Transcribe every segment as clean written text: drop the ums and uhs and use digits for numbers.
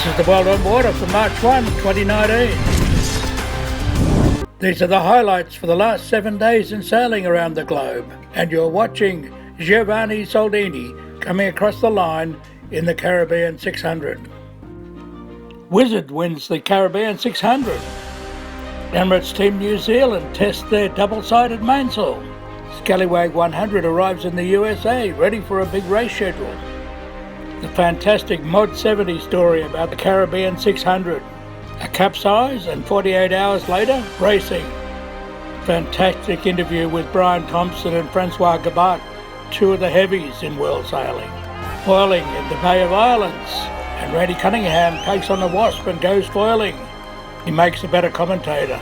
This is the World on Water for March 1, 2019. These are the highlights for the last 7 days in sailing around the globe, and you're watching Giovanni Soldini coming across the line in the Caribbean 600. Wizard wins the Caribbean 600. Emirates Team New Zealand tests their double-sided mainsail. Scallywag 100 arrives in the USA, ready for a big race schedule. The fantastic Mod 70 story about the Caribbean 600. A capsize and 48 hours later, racing. Fantastic interview with Brian Thonpson and Francois Gabart, two of the heavies in world sailing. Foiling in the Bay of Islands, and Randy Cunningham takes on the Wasp and goes foiling. He makes a better commentator.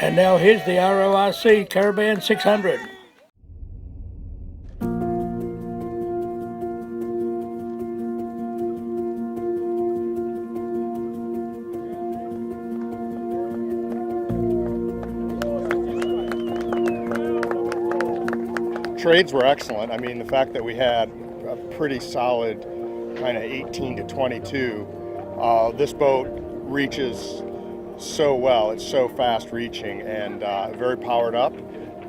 And now here's the RORC Caribbean 600. Trades were excellent. I mean, the fact that we had a pretty solid kind of 18 to 22, this boat reaches so well. It's so fast reaching and very powered up,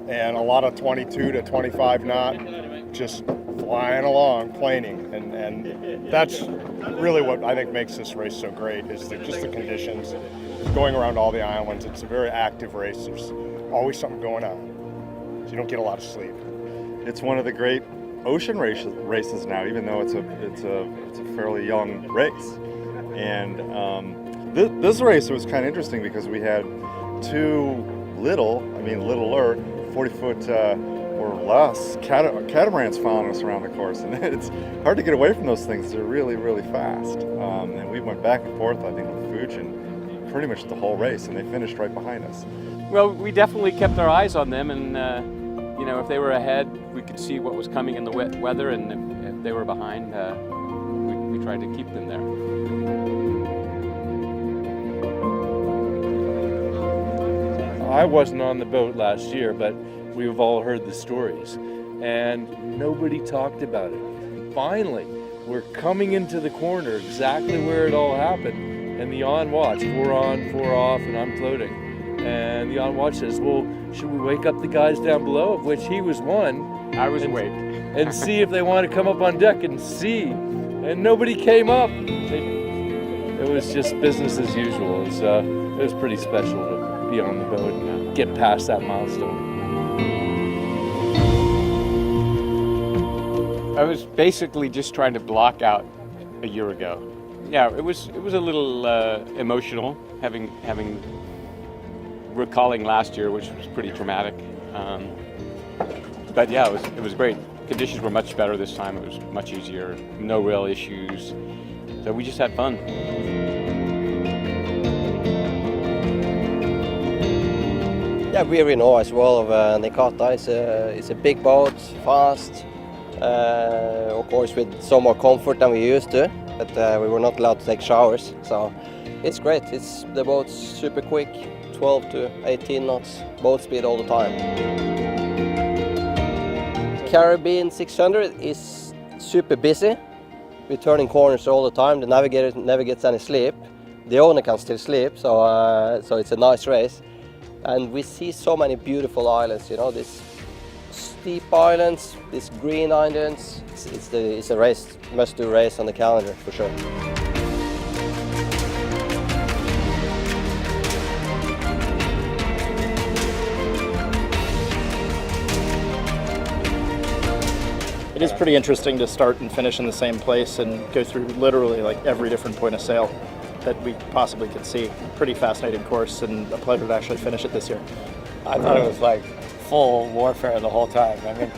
and a lot of 22 to 25 knot just flying along, planing, and that's really what I think makes this race so great is just the conditions. Going around all the islands, it's a very active race. There's always something going on, so you don't get a lot of sleep. It's one of the great ocean races now, even though it's a fairly young race. And this race was kind of interesting because we had two littler 40-foot or less catamarans following us around the course, and it's hard to get away from those things. They're really, really fast. And we went back and forth, I think, with Fuji pretty much the whole race, and they finished right behind us. Well, we definitely kept our eyes on them, and you know, if they were ahead, we could see what was coming in the wet weather, and if they were behind, we tried to keep them there. I wasn't on the boat last year, but we've all heard the stories, and nobody talked about it. Finally, we're coming into the corner exactly where it all happened, and the on watch, 4 on, 4 off, and I'm floating. And the on watch says, well, should we wake up the guys down below, of which he was one? I was awake. And see if they want to come up on deck and see. And nobody came up. It was just business as usual. It was pretty special to be on the boat and get past that milestone. I was basically just trying to block out a year ago. Yeah, it was a little emotional recalling last year, which was pretty traumatic. But yeah, it was great. Conditions were much better this time. It was much easier, no real issues. So we just had fun. Yeah, we really know as well of Nikata. It's a big boat, fast, of course with some more comfort than we used to, but we were not allowed to take showers, so it's great. The boat's super quick, 12 to 18 knots, boat speed all the time. Caribbean 600 is super busy. We're turning corners all the time. The navigator never gets any sleep. The owner can still sleep, so it's a nice race. And we see so many beautiful islands, you know, these steep islands, these green islands. It's a race, must-do race on the calendar for sure. It is pretty interesting to start and finish in the same place and go through literally like every different point of sail that we possibly could see. Pretty fascinating course and a pleasure to actually finish it this year. I thought it was like full warfare the whole time. I mean,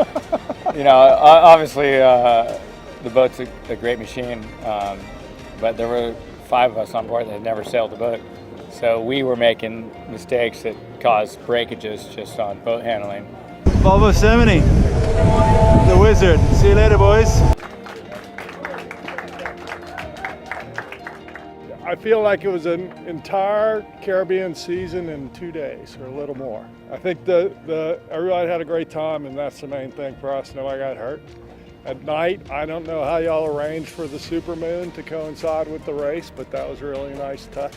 you know, obviously the boat's a great machine, but there were 5 of us on board that had never sailed the boat. So we were making mistakes that caused breakages just on boat handling. Volvo 70, the Wizard. See you later, boys. I feel like it was an entire Caribbean season in 2 days or a little more. I think everybody had a great time, and that's the main thing for us. Nobody got hurt. At night, I don't know how y'all arranged for the supermoon to coincide with the race, but that was a really nice touch.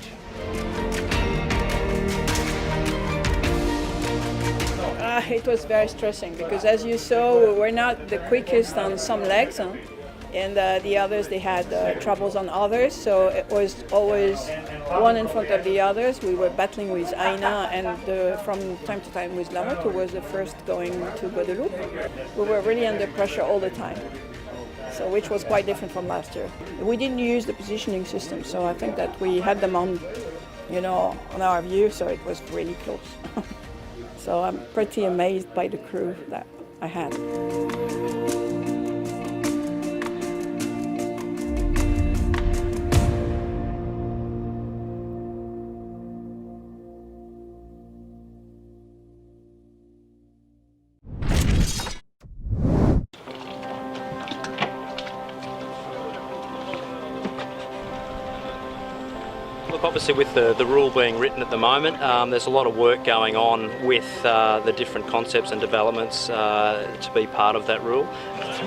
It was very stressing because, as you saw, we were not the quickest on some legs, and the others, they had troubles on others, so it was always one in front of the others. We were battling with Aina and from time to time with Lamotte, who was the first going to Guadeloupe. We were really under pressure all the time, so which was quite different from last year. We didn't use the positioning system, so I think that we had them on, on our view, so it was really close. So I'm pretty amazed by the crew that I had. Obviously, with the rule being written at the moment, there's a lot of work going on with the different concepts and developments to be part of that rule.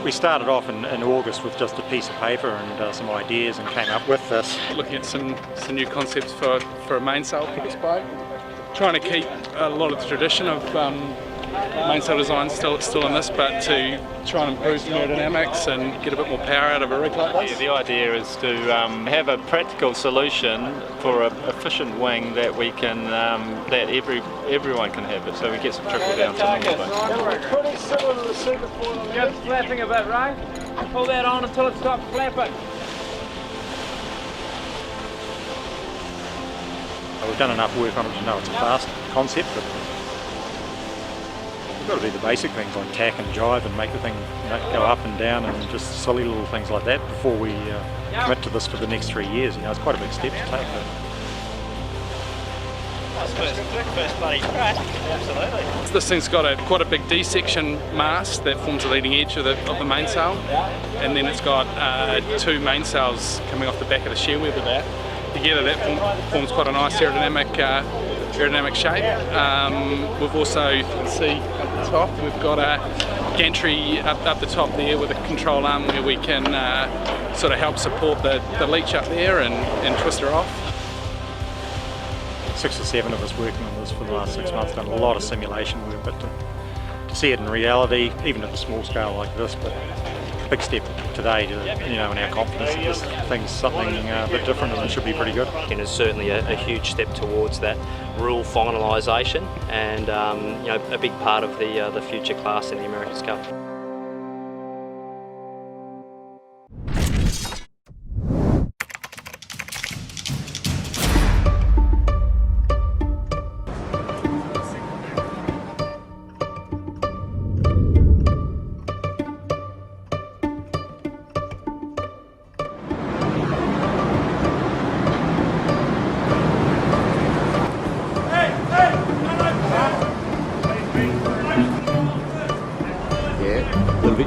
We started off in August with just a piece of paper and some ideas and came up with this. Looking at some new concepts for a mainsail for this boat. Trying to keep a lot of the tradition of mainsail design still in this, but to try and improve the aerodynamics and get a bit more power out of a rig like this. Yeah, the idea is to have a practical solution for an efficient wing that we can that everyone can have it, so we get some trickle down to normal. Pretty similar to the superfoil. Just flapping a bit, right? Pull that on until it stops flapping. We've done enough work on it to know it's a fast concept, but we've got to do the basic things like tack and jive and make the thing go up and down and just silly little things like that before we commit to this for the next 3 years. It's quite a big step to take. First bloody crack, absolutely. This thing's got quite a big D-section mast that forms the leading edge of the mainsail, and then it's got 2 mainsails coming off the back of the shear web of that. Together that forms quite a nice aerodynamic shape. We've also, you can see up the top, we've got a gantry up the top there with a control arm where we can sort of help support the leech up there and twist her off. 6 or 7 of us working on this for the last 6 months, done a lot of simulation work, but to see it in reality, even at a small scale like this, but a big step today to, in our confidence that this thing's something a bit different and it should be pretty good. And it's certainly a huge step towards that rule finalisation and a big part of the future class in the America's Cup.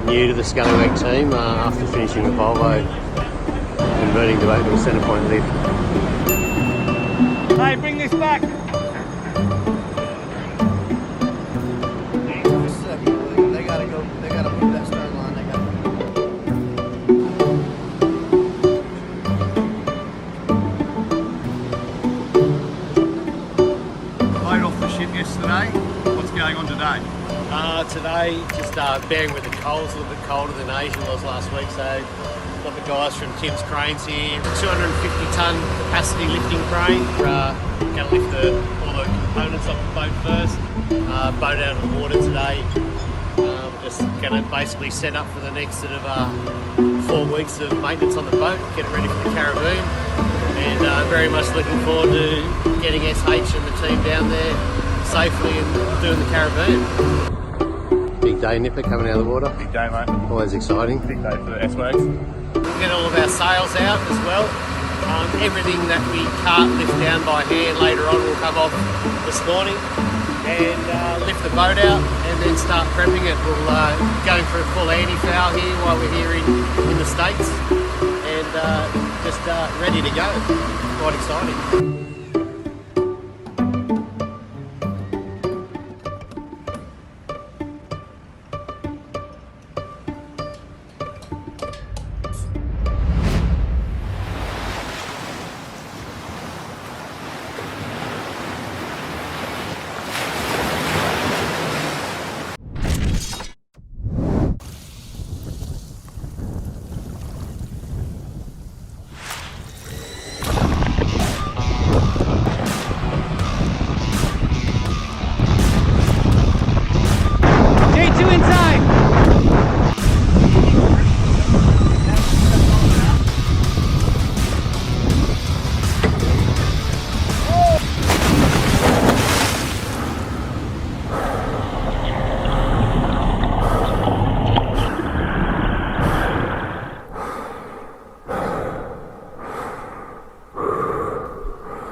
New to the Scallywag team after finishing the Volvo, converting the boat to a centre point lift. Hey, bring this back! They gotta go, they gotta move that stern line, they gotta. Load off the ship yesterday. What's going on today? Today, just bearing with the cold. It's a little bit colder than Asia was last week, so got the guys from Tim's Cranes here. 250 tonne capacity lifting crane. We're going to lift all the components off the boat first. Boat out of the water today. Just going to basically set up for the next sort of 4 weeks of maintenance on the boat, get it ready for the Caribbean, and very much looking forward to getting SH and the team down there safely and doing the Caribbean. Big day, Nipper, coming out of the water. Big day, mate. Always exciting. Big day for the S-Wags. We'll get all of our sails out as well. Everything that we can't lift down by hand later on will come off this morning and lift the boat out and then start prepping it. We'll going for a full anti-foul here while we're here in the States, and and just ready to go. Quite exciting.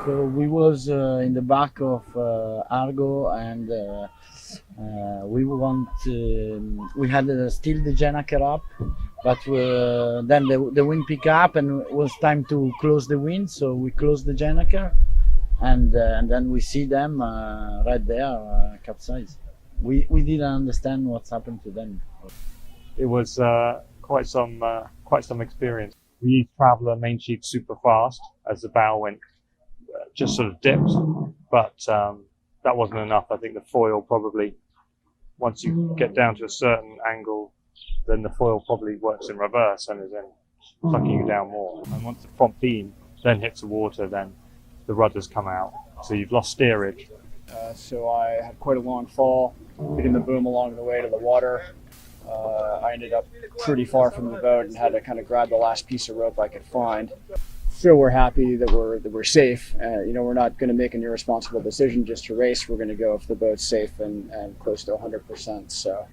So we was in the back of Argo, and we had still the Gianaker up, but then the wind picked up and it was time to close the wind, so we closed the Gianaker, and then we see them right there capsize. We didn't understand what's happened to them. It was quite some experience. We used Traveller main sheet super fast as the bow went just sort of dipped, but that wasn't enough. I think the foil probably, once you get down to a certain angle, then the foil probably works in reverse and is then sucking you down more. And once the front beam then hits the water, then the rudders come out, so you've lost steerage. So I had quite a long fall, hitting the boom along the way to the water. I ended up pretty far from the boat and had to kind of grab the last piece of rope I could find. So we're happy that we're safe. You know, we're not going to make an irresponsible decision just to race. We're going to go if the boat's safe and close to 100%. So.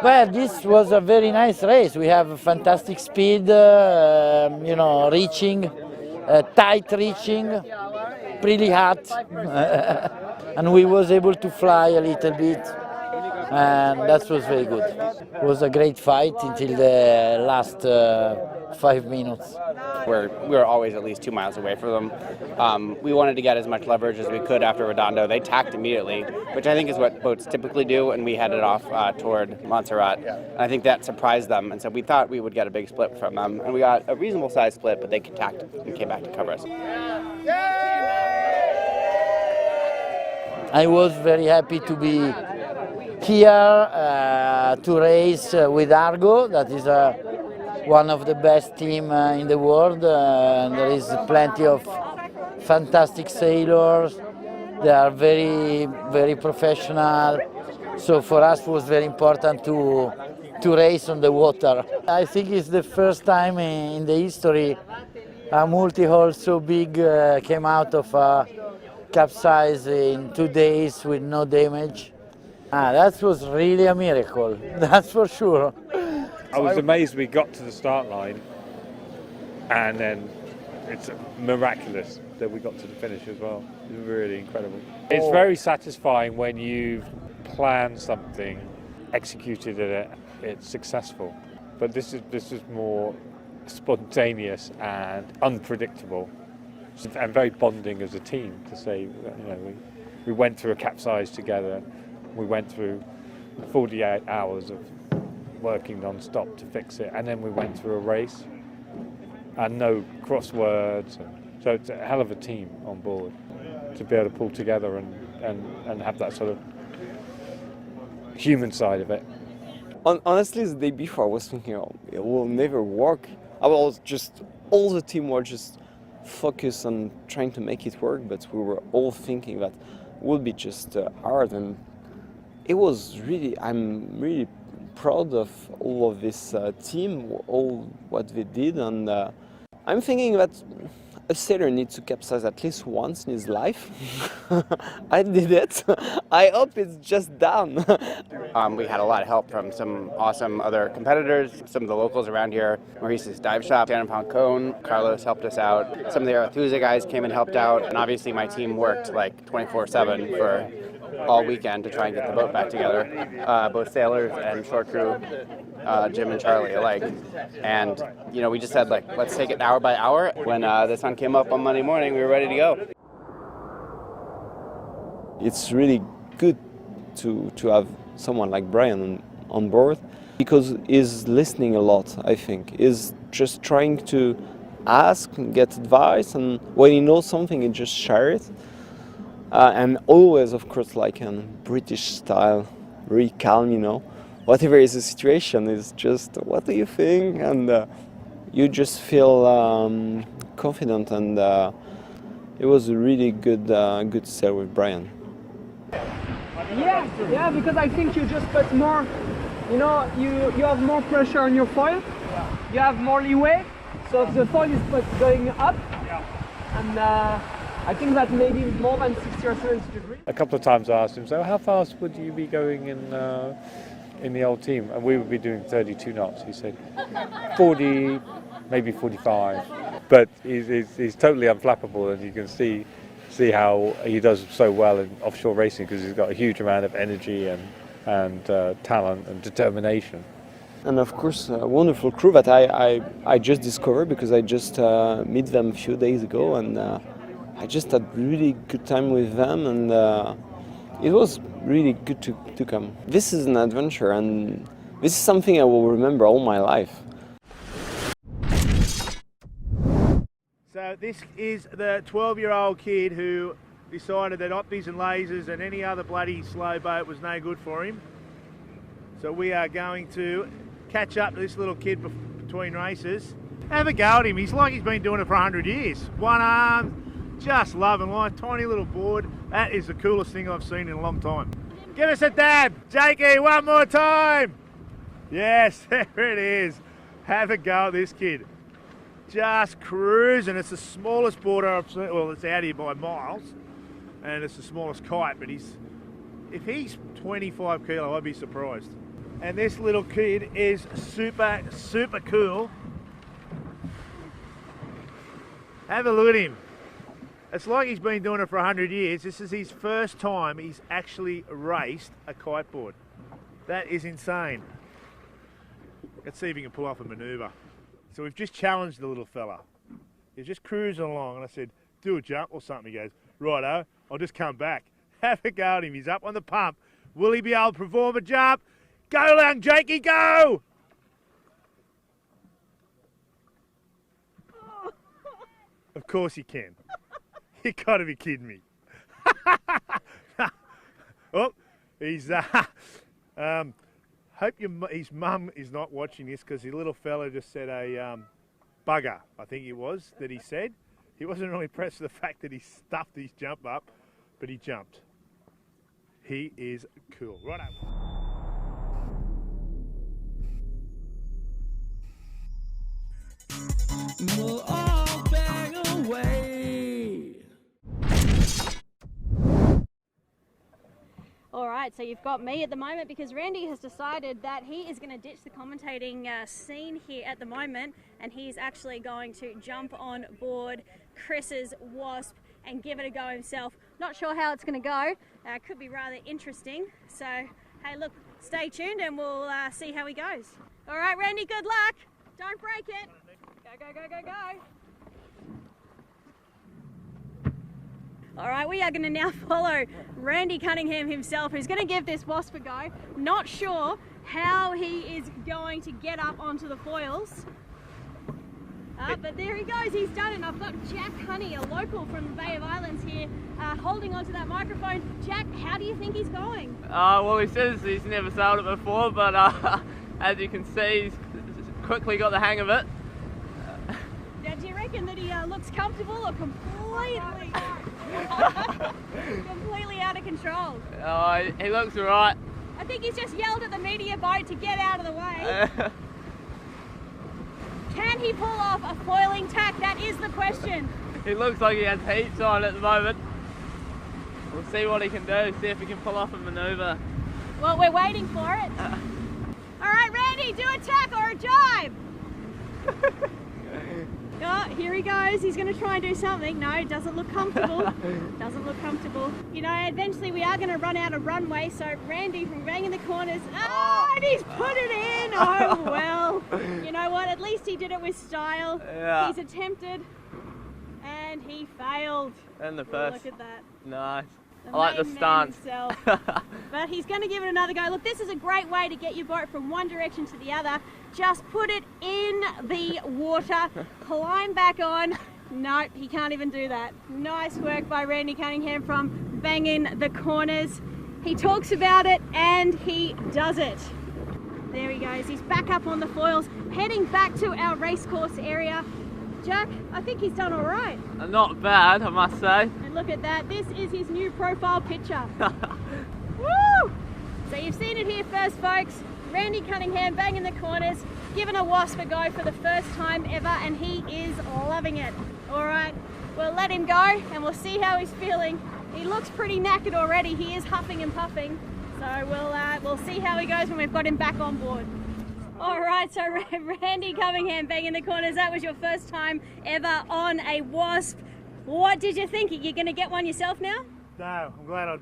Well, this was a very nice race. We have fantastic speed, you know, reaching, tight reaching, pretty hot, and we was able to fly a little bit, and that was very good. It was a great fight until the last 5 minutes. We were always at least 2 miles away from them. We wanted to get as much leverage as we could after Redondo. They tacked immediately, which I think is what boats typically do, and we headed off toward Montserrat. And I think that surprised them, and so we thought we would get a big split from them, and we got a reasonable sized split, but they tacked and came back to cover us. I was very happy to be here to race with Argo. That is one of the best teams in the world, and there is plenty of fantastic sailors, They are very, very professional. So for us it was very important to race on the water. I think it's the first time in the history a multi-hull so big came out of a capsize in 2 days with no damage. That was really a miracle, that's for sure. I was amazed we got to the start line, and then it's miraculous that we got to the finish as well. It's really incredible. It's very satisfying when you've planned something, executed it, it's successful. But this is more spontaneous and unpredictable, and very bonding as a team. To say, you know, we went through a capsize together. We went through 48 hours of working non-stop to fix it, and then we went through a race, and no crosswords. So it's a hell of a team on board to be able to pull together and have that sort of human side of it. Honestly, the day before I was thinking, oh, it will never work. I was just, all the team were just focused on trying to make it work, but we were all thinking that it would be just hard, and it was really, I'm really proud of all of this team, all what they did, and I'm thinking that a sailor needs to capsize at least once in his life. I did it. I hope it's just done. We had a lot of help from some awesome other competitors, some of the locals around here, Maurice's Dive Shop, Shannon Poncone, Carlos helped us out. Some of the Arethusa guys came and helped out, and obviously my team worked like 24/7 for all weekend to try and get the boat back together, both sailors and shore crew, Jim and Charlie alike. And you know, we just said, like, let's take it hour by hour. When the sun came up on Monday morning, we were ready to go. It's really good to have someone like Brian on board, because he's listening a lot, I think. He's just trying to ask and get advice, and when he knows something, he just shares it. And always, of course, like in British style, very calm, you know. Whatever is the situation, is just, what do you think? And you just feel confident, and it was a really good sail with Brian. Yeah, because I think you just put more, you know, you have more pressure on your foil, you have more leeway, so if the foil is going up, and I think that maybe more than 60 or 70 degrees. A couple of times I asked him, so how fast would you be going in the old team? And we would be doing 32 knots. He said 40, maybe 45. But he's totally unflappable, and you can see how he does so well in offshore racing, because he's got a huge amount of energy and talent and determination. And of course, a wonderful crew that I just discovered, because I just met them a few days ago, and I just had really good time with them, and it was really good to come. This is an adventure, and this is something I will remember all my life. So this is the 12-year-old kid who decided that opties and lasers and any other bloody slow boat was no good for him. So we are going to catch up to this little kid between races. Have a go at him. He's like he's been doing it for 100 years. One arm, just loving life, tiny little board. That is the coolest thing I've seen in a long time. Give us a dab, Jakey, one more time. Yes, there it is. Have a go at this kid. Just cruising. It's the smallest board I've seen. Well, it's out here by miles, and it's the smallest kite, but if he's 25 kilo, I'd be surprised. And this little kid is super, super cool. Have a look at him. It's like he's been doing it for 100 years. This is his first time he's actually raced a kiteboard. That is insane. Let's see if he can pull off a manoeuvre. So we've just challenged the little fella. He's just cruising along, and I said, do a jump or something. He goes, righto, I'll just come back. Have a go at him. He's up on the pump. Will he be able to perform a jump? Go long, Jakey, go! Of course he can. You gotta be kidding me. Oh, he's hope his mum is not watching this, because the little fella just said a bugger, I think it was, that he said. He wasn't really impressed with the fact that he stuffed his jump up. but he jumped. He is cool. Right up. We'll all bang away. All right, so you've got me at the moment because Randy has decided that he is going to ditch the commentating scene here at the moment, and he's actually going to jump on board Chris's Wasp and give it a go himself. Not sure how it's going to go. Could be rather interesting. So, hey, look, stay tuned and we'll see how he goes. All right, Randy, good luck. Don't break it. Go, go, go, go, go. All right, we are going to now follow Randy Cunningham himself, who's going to give this Wasp a go. Not sure how he is going to get up onto the foils. But there he goes, he's done it. I've got Jack Honey, a local from the Bay of Islands here, holding onto that microphone. Jack, how do you think he's going? Well, he says he's never sailed it before, but as you can see, he's quickly got the hang of it. Now, do you reckon that he looks comfortable or completely out of control? He looks alright. I think he's just yelled at the media boat to get out of the way. Can he pull off a foiling tack? That is the question. He looks like he has heaps on at the moment. We'll see what he can do, see if he can pull off a manoeuvre. Well, we're waiting for it. All right, Randy, do a tack or a jibe. Oh, here he goes. He's going to try and do something. No, it doesn't look comfortable. Doesn't look comfortable. You know, eventually we are going to run out of runway, so Randy from banging the corners. Oh, and he's put it in. Oh, well. You know what? At least he did it with style. Yeah. He's attempted, and he failed. And the first. Look at that. Nice. The I like the main stance. man himself. But he's going to give it another go. Look, this is a great way to get your boat from one direction to the other. Just put it in the water, climb back on. Nope, he can't even do that. Nice work by Randy Cunningham from banging the corners. He talks about it and he does it. There he goes. He's back up on the foils, heading back to our racecourse area. Jack, I think he's done all right. Not bad, I must say. And look at that. This is his new profile picture. Woo! So you've seen it here first, folks. Randy Cunningham banging the corners, giving a Wasp a go for the first time ever, and he is loving it. All right, we'll let him go and we'll see how he's feeling. He looks pretty knackered already. He is huffing and puffing. So we'll see how he goes when we've got him back on board. All right, so Randy Cunningham banging the corners. That was your first time ever on a Wasp. What did you think? Are you going to get one yourself now? No, I'm glad I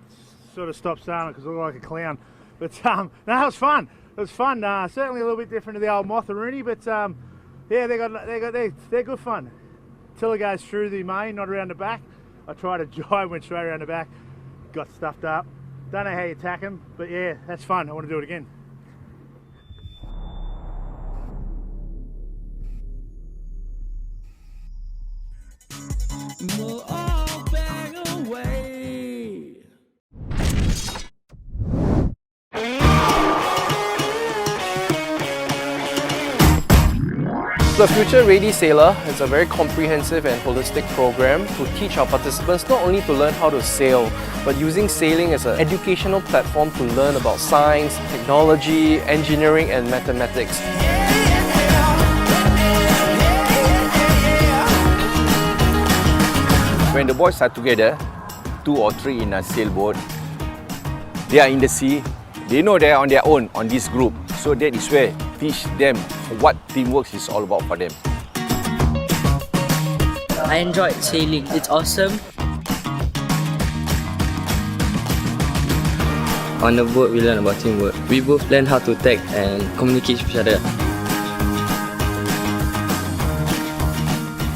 sort of stopped sailing because I look like a clown. But no, it was fun. It was fun. Certainly a little bit different to the old Motherooney, but yeah, they're good fun. Till it goes through the main, not around the back. I tried a jibe, went straight around the back, got stuffed up. Don't know how you attack them, but yeah, that's fun. I want to do it again. We'll all bang away. The Future Ready Sailor is a very comprehensive and holistic program to teach our participants not only to learn how to sail, but using sailing as an educational platform to learn about science, technology, engineering and mathematics. When the boys are together, 2 or 3 in a sailboat, they are in the sea, they know they are on their own on this group. So that is where teach them what teamwork is all about for them. I enjoyed sailing, it's awesome. On the boat we learn about teamwork. We both learn how to tack and communicate with each other.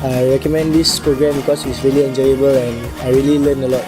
I recommend this program because it's really enjoyable and I really learned a lot.